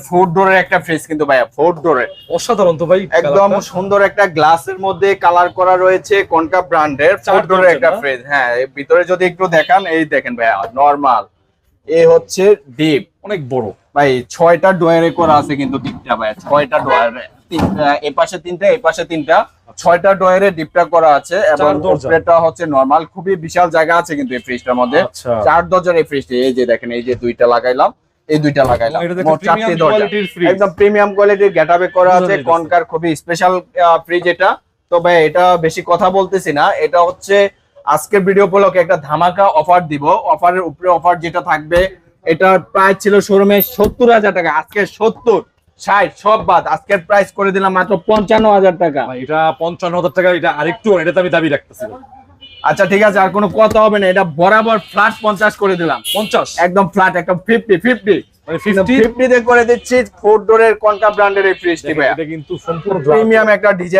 4 ডোরের একটা ফ্রিজ কিন্তু ভাইয়া, 4 ডোরের, অসাধারণ তো ভাই, একদম সুন্দর একটা গ্লাসের মধ্যে কালার করা রয়েছে, কনকা ব্র্যান্ডের 4 ডোরের একটা ফ্রিজ। হ্যাঁ, এর ভিতরে যদি একটু দেখান, এই দেখেন ভাইয়া, নরমাল, এই হচ্ছে ডিপ, অনেক বড় ভাই 6টা ডয়ারে করা আছে কিন্তু ডিপটা ভাইয়া, 6টা ডয়ারে, এই পাশে 3টা, এই পাশে 3টা, 6টা ডয়ারে ডিপটা করা আছে এবং উপরেটা হচ্ছে নরমাল। খুবই বিশাল জায়গা আছে কিন্তু এই ফ্রিজটার মধ্যে। 4 দরজার এই ফ্রিজটি, এই যে দেখেন, এই যে দুইটা লাগাইলাম, এই দুইটা লাগাইলাম, মোট 4টি দরজা, একদম প্রিমিয়াম কোয়ালিটির গেটআপে করা আছে। কনকার খুবই স্পেশাল ফ্রিজ এটা। তো ভাই এটা বেশি কথা বলতেছি না, এটা হচ্ছে আজকের ভিডিও উপলক্ষে একটা ধামাকা অফার দিব। অফারের উপরে অফার যেটা থাকবে, এটার প্রাইস ছিল শোরুমে 70,000 টাকা, আজকে 70, 60 সব বাদ, আজকের প্রাইস করে দিলাম মাত্র 55,000 টাকা। এটা 55,000 টাকা, এটা আরেকটু, এটাতে আমি দাবি রাখতেছি। আচ্ছা ঠিক আছে, আর কোনো কথা হবে না, এটা বরাবর ফ্ল্যাট 50 করে দিলাম। 50 একদম ফ্ল্যাট, একদম 50 মানে 50 তে করে দিচ্ছি 4 ডোরের কনকা ব্র্যান্ডের এই ফ্রিজটি ভাই। এটা কিন্তু সম্পূর্ণ প্রিমিয়াম একটা ডিজাইন।